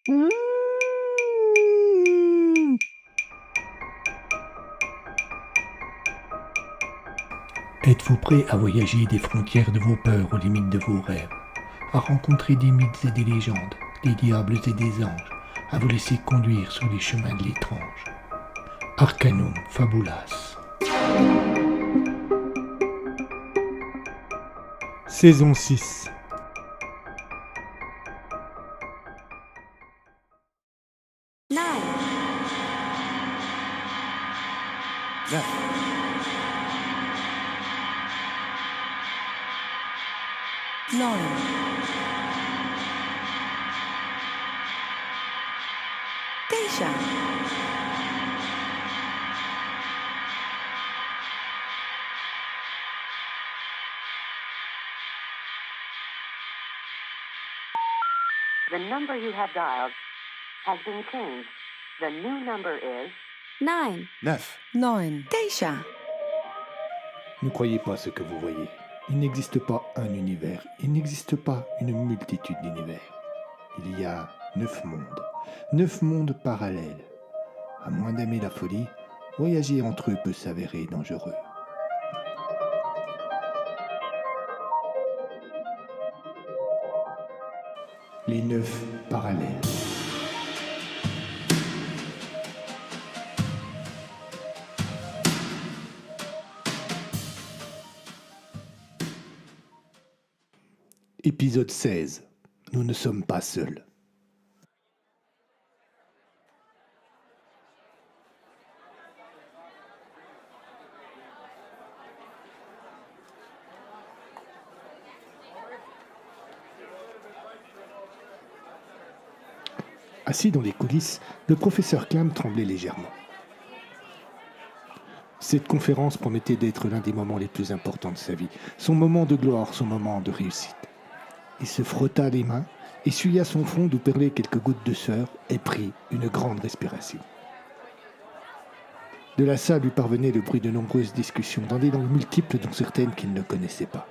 Mmh. Êtes-vous prêt à voyager des frontières de vos peurs aux limites de vos rêves, à rencontrer des mythes et des légendes, des diables et des anges, à vous laisser conduire sur les chemins de l'étrange? Arcanum Fabulas. Saison 6. The number you have dialed has been changed. The new number is 9. 9. Teisha. Ne croyez pas ce que vous voyez. Il n'existe pas un univers, il n'existe pas une multitude d'univers. Il y a 9 mondes parallèles. À moins d'aimer la folie, voyager entre eux peut s'avérer dangereux. Les 9 parallèles. Épisode 16. Nous ne sommes pas seuls. Assis dans les coulisses, le professeur Clam tremblait légèrement. Cette conférence promettait d'être l'un des moments les plus importants de sa vie, son moment de gloire, son moment de réussite. Il se frotta les mains, essuya son front d'où perlaient quelques gouttes de sueur et prit une grande respiration. De la salle lui parvenait le bruit de nombreuses discussions dans des langues multiples dont certaines qu'il ne connaissait pas.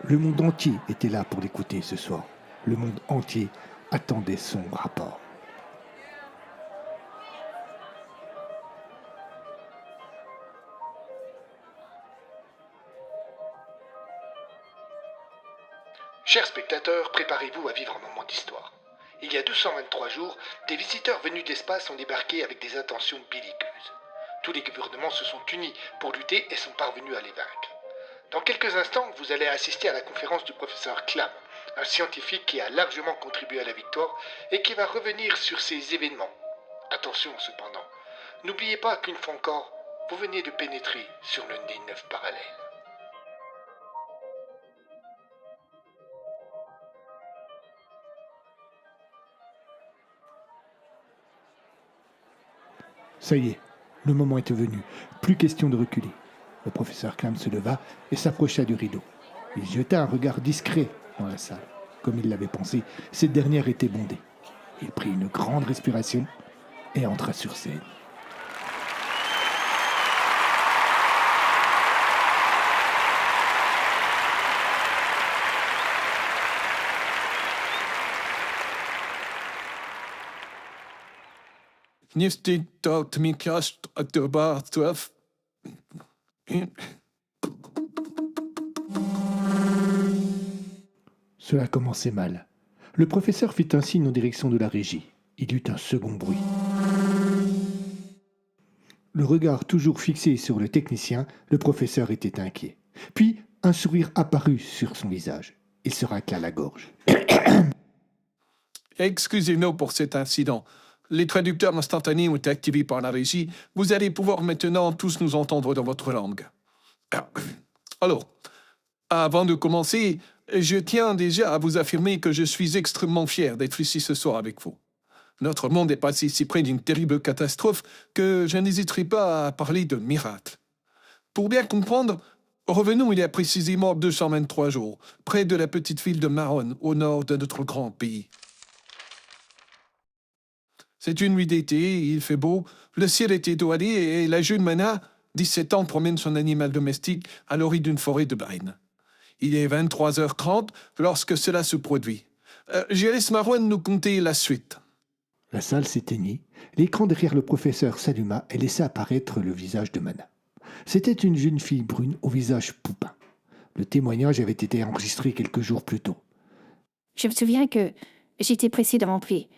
Le monde entier était là pour l'écouter ce soir. Le monde entier attendait son rapport. Chers spectateurs, préparez-vous à vivre un moment d'histoire. Il y a 223 jours, des visiteurs venus d'espace ont débarqué avec des intentions belliqueuses. Tous les gouvernements se sont unis pour lutter et sont parvenus à les vaincre. Dans quelques instants, vous allez assister à la conférence du professeur Clam, un scientifique qui a largement contribué à la victoire et qui va revenir sur ces événements. Attention cependant, n'oubliez pas qu'une fois encore, vous venez de pénétrer sur l'un des 9 parallèles. Ça y est, le moment était venu. Plus question de reculer. Le professeur Clam se leva et s'approcha du rideau. Il jeta un regard discret dans la salle. Comme il l'avait pensé, cette dernière était bondée. Il prit une grande respiration et entra sur scène. Nisti tot mikast atterbaartwef. Cela commençait mal. Le professeur fit un signe en direction de la régie. Il y eut un second bruit. Le regard toujours fixé sur le technicien, le professeur était inquiet. Puis, un sourire apparut sur son visage. Il se racla la gorge. Excusez-nous pour cet incident. Les traducteurs instantanés ont été activés par la régie. Vous allez pouvoir maintenant tous nous entendre dans votre langue. Alors, avant de commencer, je tiens déjà à vous affirmer que je suis extrêmement fier d'être ici ce soir avec vous. Notre monde est passé si près d'une terrible catastrophe que je n'hésiterai pas à parler de miracle. Pour bien comprendre, revenons il y a précisément 223 jours, près de la petite ville de Maron, au nord de notre grand pays. C'est une nuit d'été, il fait beau, le ciel est étoilé et la jeune Mana, 17 ans, promène son animal domestique à l'orée d'une forêt de Bain. Il est 23h30 lorsque cela se produit. Je laisse Marouane nous conter la suite. La salle s'éteignit, l'écran derrière le professeur s'alluma et laissa apparaître le visage de Mana. C'était une jeune fille brune au visage poupin. Le témoignage avait été enregistré quelques jours plus tôt. Je me souviens que j'étais pressée de rentrer.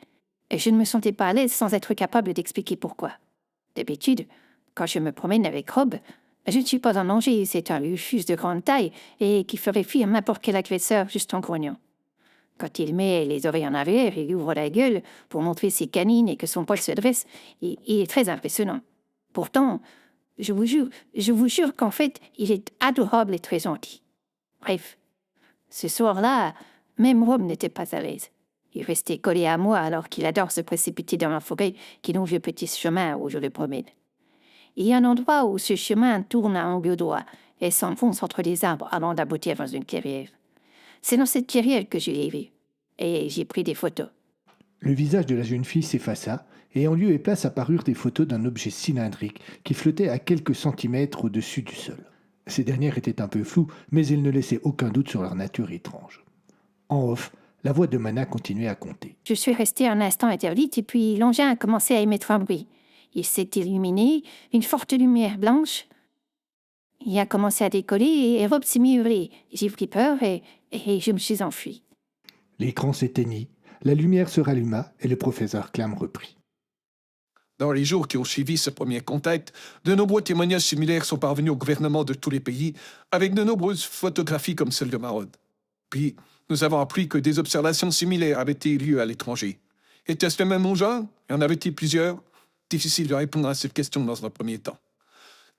Et je ne me sentais pas à l'aise sans être capable d'expliquer pourquoi. D'habitude, quand je me promène avec Rob, je ne suis pas en danger. C'est un Rufus de grande taille et qui ferait fuir n'importe quel agresseur juste en grognant. Quand il met les oreilles en arrière et ouvre la gueule pour montrer ses canines et que son poil se dresse, il est très impressionnant. Pourtant, je vous jure qu'en fait, il est adorable et très gentil. Bref, ce soir-là, même Rob n'était pas à l'aise. Il restait collé à moi alors qu'il adore se précipiter dans la forêt qui longe le petit chemin où je le promène. Il y a un endroit où ce chemin tourne à angle droit et s'enfonce entre les arbres avant d'aboutir dans une clairière. C'est dans cette clairière que je l'ai vu. Et j'ai pris des photos. Le visage de la jeune fille s'effaça et en lieu et place apparurent des photos d'un objet cylindrique qui flottait à quelques centimètres au-dessus du sol. Ces dernières étaient un peu floues, mais elles ne laissaient aucun doute sur leur nature étrange. En off, la voix de Mana continuait à compter. Je suis restée un instant interdite et puis l'engin a commencé à émettre un bruit. Il s'est illuminé, une forte lumière blanche. Il a commencé à décoller et Rob s'est mis à hurler. J'ai pris peur et je me suis enfuie. L'écran s'éteignit, la lumière se ralluma et le professeur Clam reprit. Dans les jours qui ont suivi ce premier contact, de nombreux témoignages similaires sont parvenus au gouvernement de tous les pays, avec de nombreuses photographies comme celle de Marod. Puis, nous avons appris que des observations similaires avaient eu lieu à l'étranger. Était-ce le même engin? Y en avait-il plusieurs? Difficile de répondre à cette question dans un premier temps.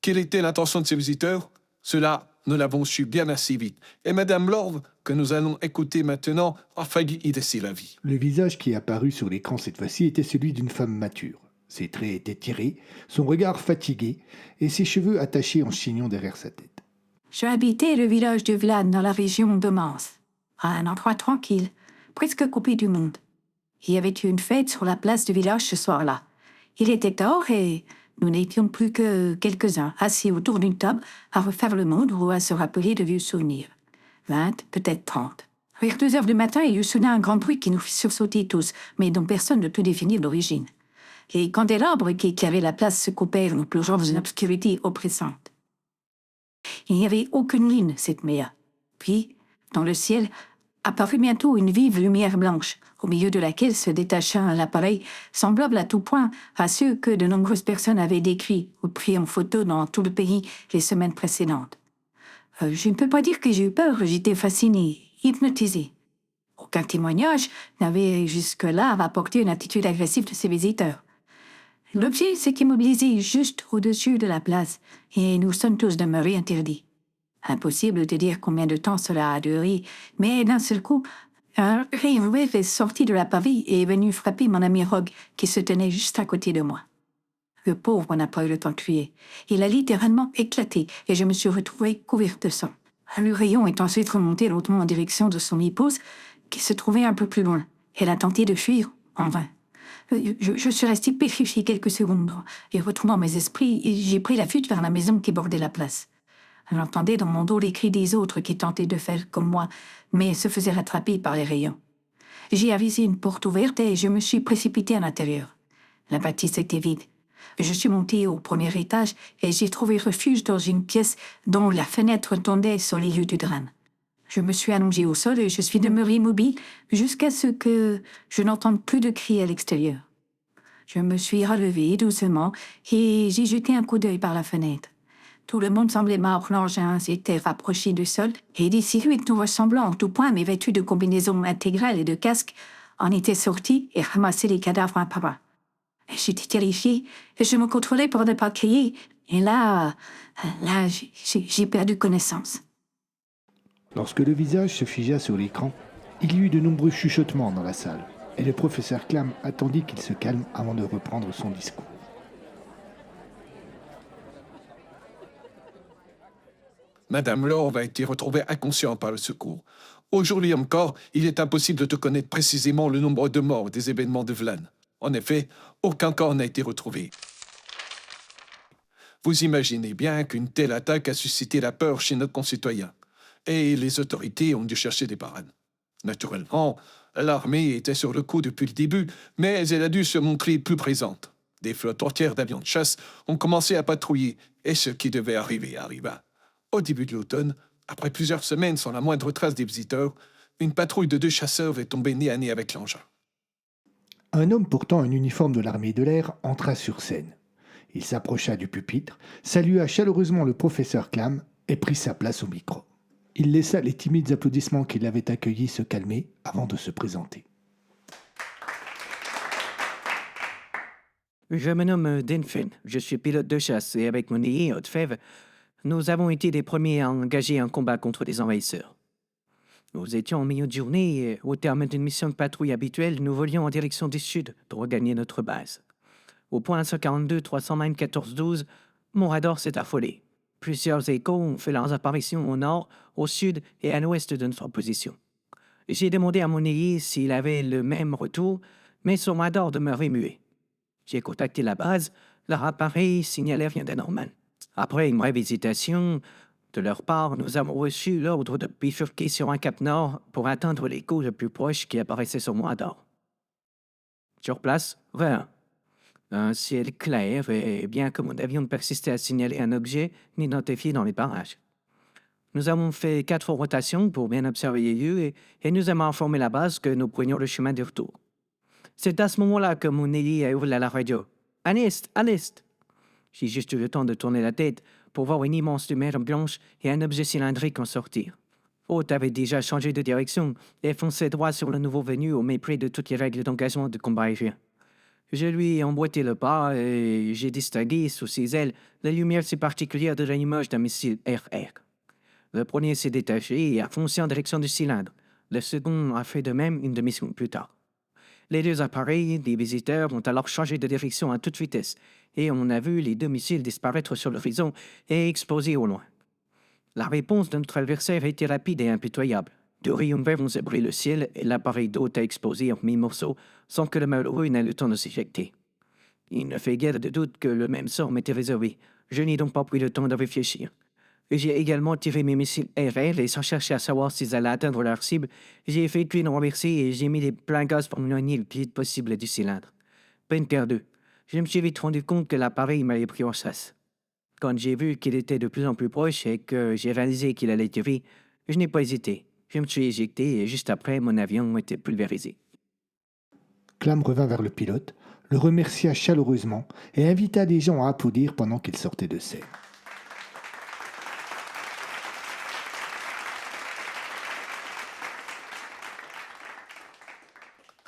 Quelle était l'intention de ces visiteurs? Cela, nous l'avons su bien assez vite. Et Madame Lord, que nous allons écouter maintenant, a failli y laisser la vie. Le visage qui apparut sur l'écran cette fois-ci était celui d'une femme mature. Ses traits étaient tirés, son regard fatigué et ses cheveux attachés en chignon derrière sa tête. Je habitais le village de Vlad dans la région de Mans, à un endroit tranquille, presque coupé du monde. Il y avait eu une fête sur la place du village ce soir-là. Il était tard et nous n'étions plus que quelques-uns assis autour d'une table à refaire le monde ou à se rappeler de vieux souvenirs. 20, peut-être 30. Vers 2 heures du matin, il y eut soudain un grand bruit qui nous fit sursauter tous, mais dont personne ne peut définir l'origine. Les candélabres qui éclairaient la place se coupèrent, nous plongeant dans une obscurité oppressante. Il n'y avait aucune lune cette nuit. Puis, dans le ciel, apparut bientôt une vive lumière blanche, au milieu de laquelle se détacha un appareil semblable à tout point à ceux que de nombreuses personnes avaient décrits ou pris en photo dans tout le pays les semaines précédentes. Je ne peux pas dire que j'ai eu peur, j'étais fascinée, hypnotisée. Aucun témoignage n'avait jusque-là rapporté une attitude agressive de ses visiteurs. L'objet s'est immobilisé juste au-dessus de la place et nous sommes tous demeurés interdits. Impossible de dire combien de temps cela a duré, mais d'un seul coup, un rayon vif est sorti de la pavée et est venu frapper mon ami Rogue qui se tenait juste à côté de moi. Le pauvre n'a pas eu le temps de crier. Il a littéralement éclaté et je me suis retrouvée couverte de sang. Le rayon est ensuite remonté lentement en direction de son épouse qui se trouvait un peu plus loin. Elle a tenté de fuir, en vain. Je suis restée pétrifiée quelques secondes et retrouvant mes esprits, j'ai pris la fuite vers la maison qui bordait la place. J'entendais dans mon dos les cris des autres qui tentaient de faire comme moi, mais se faisaient rattraper par les rayons. J'ai avisé une porte ouverte et je me suis précipitée à l'intérieur. La bâtisse était vide. Je suis montée au premier étage et j'ai trouvé refuge dans une pièce dont la fenêtre tendait sur les lieux du drame. Je me suis allongée au sol et je suis demeurée immobile jusqu'à ce que je n'entende plus de cris à l'extérieur. Je me suis relevée doucement et j'ai jeté un coup d'œil par la fenêtre. Tout le monde semblait mort, l'engin s'était rapproché du sol et des silhouettes nous ressemblant en tout point, mais vêtues de combinaisons intégrales et de casques, en étaient sortis et ramassaient les cadavres un par un. J'étais terrifiée et je me contrôlais pour ne pas crier. Et là, j'ai perdu connaissance. Lorsque le visage se figea sur l'écran, il y eut de nombreux chuchotements dans la salle, et le professeur Clam attendit qu'il se calme avant de reprendre son discours. Madame Lord a été retrouvée inconsciente par le secours. Aujourd'hui encore, il est impossible de connaître précisément le nombre de morts des événements de Vlan. En effet, aucun corps n'a été retrouvé. Vous imaginez bien qu'une telle attaque a suscité la peur chez nos concitoyens. Et les autorités ont dû chercher des parades. Naturellement, L'armée était sur le coup depuis le début, mais elle a dû se montrer plus présente. Des flottes entières d'avions de chasse ont commencé à patrouiller, et ce qui devait arriver arriva. Au début de l'automne, après plusieurs semaines sans la moindre trace des visiteurs, une patrouille de 2 chasseurs est tombée nez à nez avec l'engin. Un homme portant un uniforme de l'armée de l'air entra sur scène. Il s'approcha du pupitre, salua chaleureusement le professeur Clam et prit sa place au micro. Il laissa les timides applaudissements qui l'avaient accueilli se calmer avant de se présenter. Je me nomme Dinfin, je suis pilote de chasse et avec mon ailier Haute-Fève, nous avons été les premiers à engager un combat contre les envahisseurs. Nous étions en milieu de journée et, au terme d'une mission de patrouille habituelle, nous volions en direction du sud pour regagner notre base. Au point 142 309 14 12, mon radar s'est affolé. Plusieurs échos ont fait leurs apparitions au nord, au sud et à l'ouest de notre position. J'ai demandé à mon ailier s'il avait le même retour, mais son radar demeurait muet. J'ai contacté la base, leur appareil signalait rien d'anormal. Après une brève hésitation, de leur part, nous avons reçu l'ordre de bifurquer sur un cap nord pour atteindre l'écho le plus proche qui apparaissait sur mon radar. Sur place, rien. Un ciel clair et bien que mon avion ne persistait à signaler un objet ni identifié dans les parages. Nous avons fait 4 rotations pour bien observer les lieux et nous avons informé la base que nous prenions le chemin de retour. C'est à ce moment-là que mon ailier a ouvert la radio. « À l'est, à l'est !» J'ai juste eu le temps de tourner la tête pour voir une immense lumière blanche et un objet cylindrique en sortir. Haute avait déjà changé de direction et fonçait droit sur le nouveau venu au mépris de toutes les règles d'engagement de combat aérien. Je lui ai emboîté le pas et j'ai distingué sous ses ailes la lumière si particulière de l'image d'un missile RR. Le premier s'est détaché et a foncé en direction du cylindre. Le second a fait de même une demi-seconde plus tard. Les 2 appareils des visiteurs ont alors changé de direction à toute vitesse et on a vu les 2 missiles disparaître sur l'horizon et exploser au loin. La réponse de notre adversaire a été rapide et impitoyable. 2 rayons verts ont zébré le ciel et l'appareil d'hôte a explosé en mi-morceaux sans que le malheureux n'ait le temps de s'éjecter. Il ne fait guère de doute que le même sort m'était réservé. Je n'ai donc pas pris le temps de réfléchir. J'ai également tiré mes missiles RR et sans chercher à savoir s'ils allaient atteindre leur cible, j'ai effectué une renversée et j'ai mis les pleins gaz pour m'éloigner le plus vite possible du cylindre. Peine perdue. Je me suis vite rendu compte que l'appareil m'avait pris en chasse. Quand j'ai vu qu'il était de plus en plus proche et que j'ai réalisé qu'il allait tirer, je n'ai pas hésité. Je me suis éjecté et juste après, mon avion était pulvérisé. Clam revint vers le pilote, le remercia chaleureusement et invita les gens à applaudir pendant qu'il sortait de scène.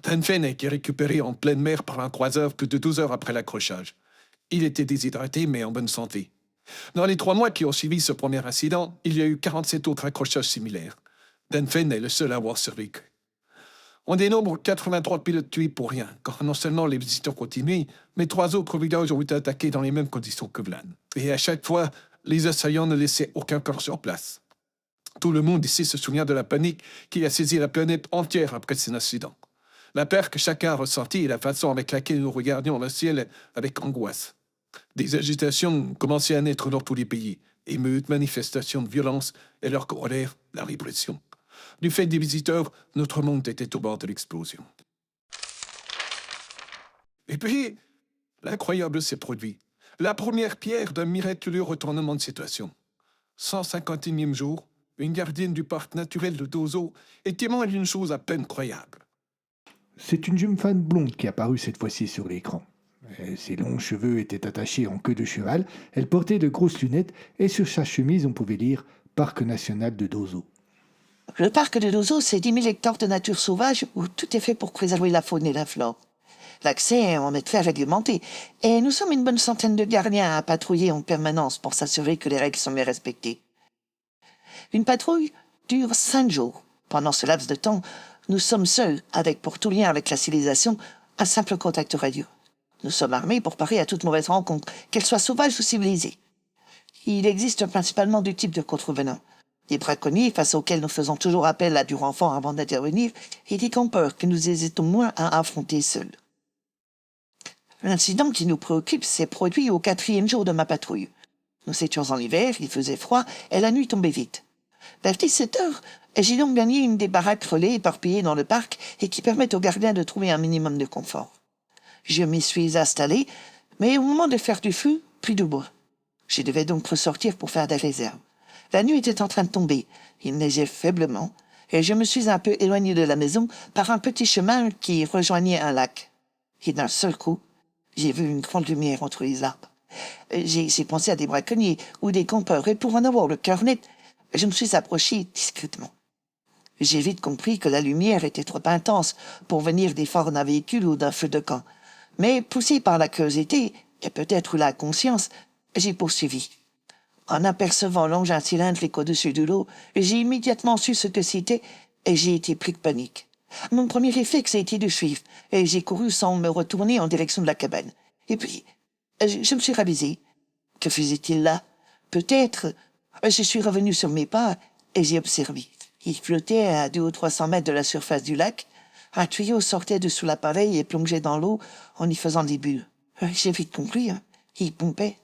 Dinfin a été récupéré en pleine mer par un croiseur plus de 12 heures après l'accrochage. Il était déshydraté, mais en bonne santé. Dans les 3 mois qui ont suivi ce premier incident, il y a eu 47 autres accrochages similaires. Dinfin est le seul à avoir survécu. On dénombre 83 pilotes tués pour rien, car non seulement les visiteurs continuaient, mais 3 autres villages ont été attaqués dans les mêmes conditions que Vlan. Et à chaque fois, les assaillants ne laissaient aucun corps sur place. Tout le monde ici se souvient de la panique qui a saisi la planète entière après cet incident. La peur que chacun a ressentie et la façon avec laquelle nous regardions le ciel avec angoisse. Des agitations commençaient à naître dans tous les pays. Émeutes, manifestations de violence et leur corollaire, la répression. Du fait des visiteurs, notre monde était au bord de l'explosion. Et puis, l'incroyable s'est produit. La première pierre d'un miraculeux retournement de situation. 151e jour, une gardienne du parc naturel de Dozo est témoin d'une chose à peine croyable. C'est une jeune femme blonde qui apparut cette fois-ci sur l'écran. Ses longs cheveux étaient attachés en queue de cheval, elle portait de grosses lunettes et sur sa chemise on pouvait lire « Parc national de Dozo ». Le parc de Dozo, c'est 10 000 hectares de nature sauvage où tout est fait pour préserver la faune et la flore. L'accès en est très réglementé et nous sommes une bonne centaine de gardiens à patrouiller en permanence pour s'assurer que les règles sont bien respectées. Une patrouille dure 5 jours. Pendant ce laps de temps, nous sommes seuls, avec pour tout lien avec la civilisation, un simple contact radio. Nous sommes armés pour parer à toute mauvaise rencontre, qu'elle soit sauvage ou civilisée. Il existe principalement 2 types de contrevenants. Des braconniers, face auxquels nous faisons toujours appel à du renfort avant d'intervenir, et des campeurs que nous hésitons moins à affronter seuls. L'incident qui nous préoccupe s'est produit au 4e jour de ma patrouille. Nous étions en hiver, il faisait froid, et la nuit tombait vite. Vers 17 heures, J'ai donc gagné une des baraques relais éparpillées dans le parc et qui permettent aux gardiens de trouver un minimum de confort. Je m'y suis installé, mais au moment de faire du feu, plus de bois. Je devais donc ressortir pour faire des réserves. La nuit était en train de tomber, il neigeait faiblement, et je me suis un peu éloigné de la maison par un petit chemin qui rejoignait un lac. Et d'un seul coup, j'ai vu une grande lumière entre les arbres. J'ai pensé à des braconniers ou des campeurs, et pour en avoir le cœur net, je me suis approché discrètement. J'ai vite compris que la lumière était trop intense pour venir des phares d'un véhicule ou d'un feu de camp. Mais poussé par la curiosité, et peut-être la conscience, j'ai poursuivi. En apercevant l'engin cylindrique au-dessus de l'eau, j'ai immédiatement su ce que c'était et j'ai été pris de panique. Mon premier réflexe a été de suivre et j'ai couru sans me retourner en direction de la cabane. Et puis, je me suis ravisé. Que faisait-il là? Peut-être. Je suis revenu sur mes pas et j'ai observé. Il flottait à 200 ou 300 mètres de la surface du lac. Un tuyau sortait de sous l'appareil et plongeait dans l'eau en y faisant des bulles. J'ai vite compris, hein. Il pompait.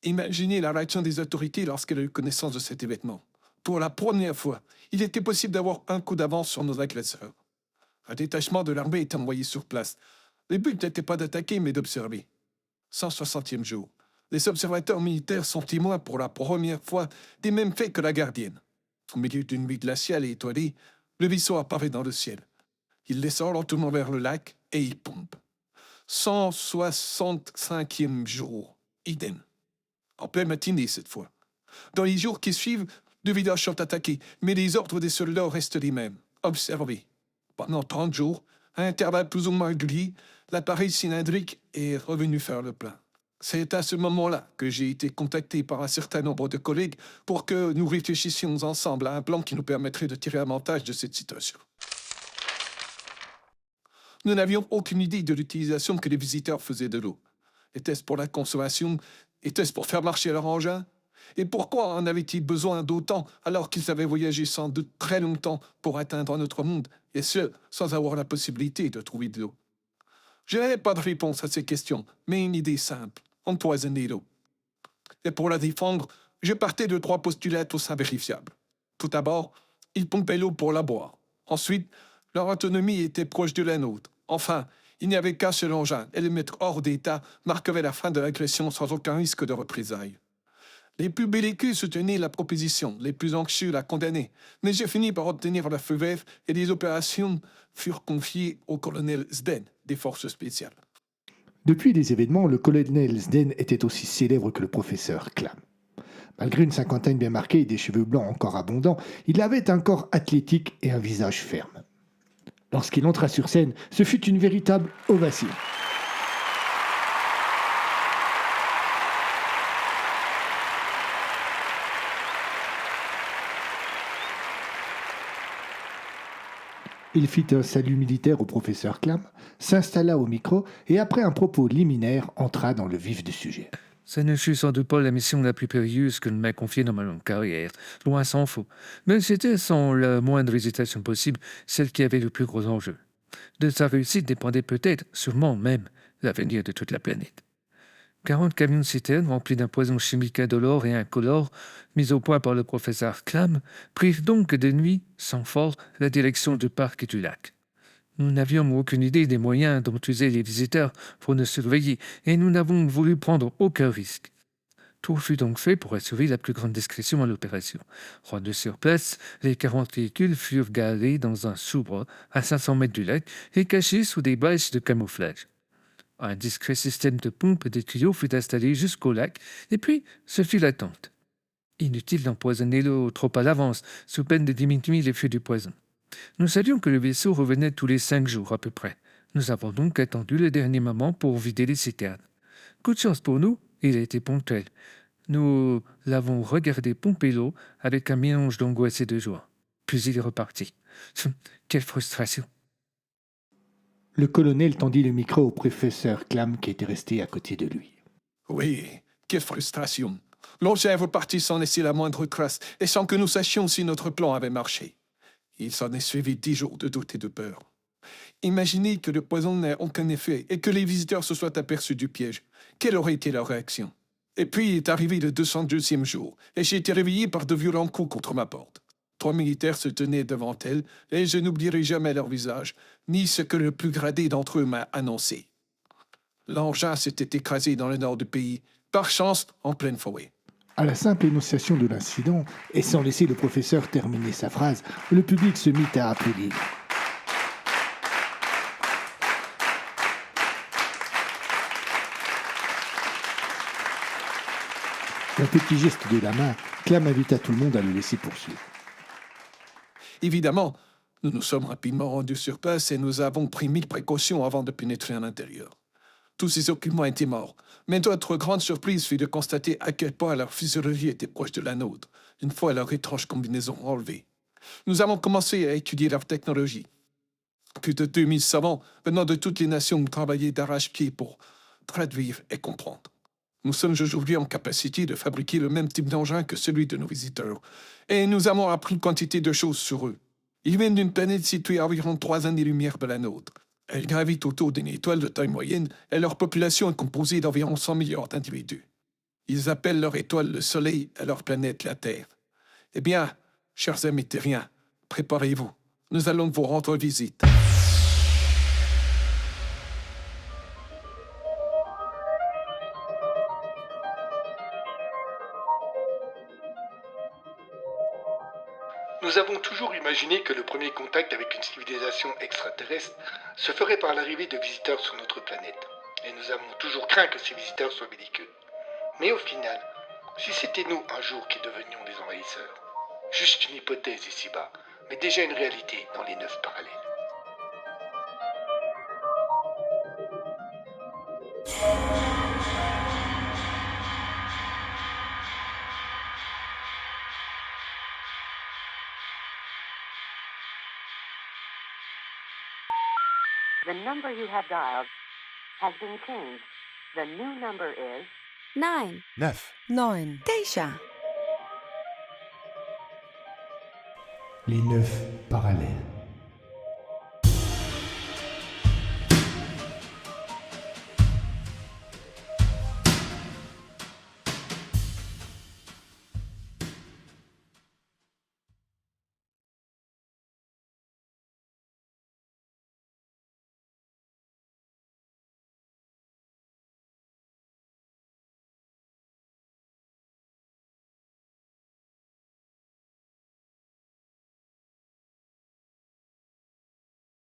Imaginez la réaction des autorités lorsqu'elle a eu connaissance de cet événement. Pour la première fois, il était possible d'avoir un coup d'avance sur nos agresseurs. Un détachement de l'armée est envoyé sur place. Le but n'était pas d'attaquer, mais d'observer. 160e jour. Les observateurs militaires sont témoins pour la première fois des mêmes faits que la gardienne. Au milieu d'une nuit glaciale et étoilée, le vaisseau apparaît dans le ciel. Il descend lentement vers le lac et il pompe. 165e jour. Idem. En pleine matinée cette fois. Dans les jours qui suivent, deux villages sont attaqués, mais les ordres des soldats restent les mêmes. Observez. Pendant 30 jours, à intervalles plus ou moins réguliers, l'appareil cylindrique est revenu faire le plein. C'est à ce moment-là que j'ai été contacté par un certain nombre de collègues pour que nous réfléchissions ensemble à un plan qui nous permettrait de tirer avantage de cette situation. Nous n'avions aucune idée de l'utilisation que les visiteurs faisaient de l'eau. Était-ce pour la consommation? Était-ce pour faire marcher leur engin? Et pourquoi en avaient-ils besoin d'autant alors qu'ils avaient voyagé sans doute très longtemps pour atteindre notre monde, et ce, sans avoir la possibilité de trouver de l'eau? Je n'avais pas de réponse à ces questions, mais une idée simple, empoisonner l'eau. Et pour la défendre, je partais de 3 postulats tous invérifiables. Tout d'abord, ils pompaient l'eau pour la boire. Ensuite, leur autonomie était proche de la nôtre. Enfin, il n'y avait qu'un seul engin, et le mettre hors d'état marquerait la fin de l'agression sans aucun risque de représailles. Les plus belliqueux soutenaient la proposition, les plus anxieux la condamnaient, mais j'ai fini par obtenir le feu vert et les opérations furent confiées au colonel Zden des forces spéciales. Depuis les événements, le colonel Zden était aussi célèbre que le professeur Clam. Malgré une cinquantaine bien marquée et des cheveux blancs encore abondants, il avait un corps athlétique et un visage ferme. Lorsqu'il entra sur scène, ce fut une véritable ovation. Il fit un salut militaire au professeur Clam, s'installa au micro et, après un propos liminaire, entra dans le vif du sujet. Ce ne fut sans doute pas la mission la plus périlleuse que l'on m'a confiée dans ma longue carrière, loin s'en faut, mais c'était sans la moindre hésitation possible celle qui avait le plus gros enjeu. De sa réussite dépendait peut-être, sûrement même, l'avenir de toute la planète. 40 camions-citernes remplis d'un poison chimique indolore et incolore, mis au point par le professeur Clam, prirent donc de nuit, sans force, la direction du parc et du lac. Nous n'avions aucune idée des moyens dont usaient les visiteurs pour nous surveiller, et nous n'avons voulu prendre aucun risque. Tout fut donc fait pour assurer la plus grande discrétion à l'opération. Rendus sur place, les 40 véhicules furent garés dans un sous-bois à 500 mètres du lac et cachés sous des bâches de camouflage. Un discret système de pompes et de tuyaux fut installé jusqu'au lac, et puis ce fut l'attente. Inutile d'empoisonner l'eau trop à l'avance, sous peine de diminuer l'effet du poison. Nous savions que le vaisseau revenait tous les 5 jours à peu près. Nous avons donc attendu le dernier moment pour vider les citernes. Coup de chance pour nous, il a été ponctuel. Nous l'avons regardé pomper l'eau avec un mélange d'angoisse et de joie. Puis il est reparti. Quelle frustration! Le colonel tendit le micro au professeur Clam qui était resté à côté de lui. Oui, quelle frustration. L'engin est reparti sans laisser la moindre trace et sans que nous sachions si notre plan avait marché. Il s'en est suivi 10 jours de doute et de peur. Imaginez que le poison n'ait aucun effet et que les visiteurs se soient aperçus du piège. Quelle aurait été leur réaction? Et puis est arrivé le 202e jour et j'ai été réveillé par de violents coups contre ma porte. trois militaires se tenaient devant elle, et je n'oublierai jamais leur visage, ni ce que le plus gradé d'entre eux m'a annoncé. L'engin s'était écrasé dans le nord du pays, par chance en pleine forêt. À la simple énonciation de l'incident, et sans laisser le professeur terminer sa phrase, le public se mit à applaudir. D'un petit geste de la main, Clam invita tout le monde à le laisser poursuivre. Évidemment, nous nous sommes rapidement rendus sur place et nous avons pris 1000 précautions avant de pénétrer à l'intérieur. Tous ces occupants étaient morts, mais notre grande surprise fut de constater à quel point leur physiologie était proche de la nôtre, une fois leur étrange combinaison enlevée. Nous avons commencé à étudier leur technologie. Plus de 2000 savants venant de toutes les nations ont travaillé d'arrache-pied pour traduire et comprendre. Nous sommes aujourd'hui en capacité de fabriquer le même type d'engin que celui de nos visiteurs, et nous avons appris une quantité de choses sur eux. Ils viennent d'une planète située à environ 3 années-lumière de la nôtre. Elles gravitent autour d'une étoile de taille moyenne, et leur population est composée d'environ 100 milliards d'individus. Ils appellent leur étoile le Soleil et leur planète la Terre. Eh bien, chers amis terriens, préparez-vous. Nous allons vous rendre visite. Nous avons toujours imaginé que le premier contact avec une civilisation extraterrestre se ferait par l'arrivée de visiteurs sur notre planète. Et nous avons toujours craint que ces visiteurs soient belliqueux. Mais au final, si c'était nous un jour qui devenions des envahisseurs, juste une hypothèse ici-bas, mais déjà une réalité dans les 9 parallèles. The number you have dialed has been changed. The new number is 9, 9, 9, 9. Les 9 parallèles.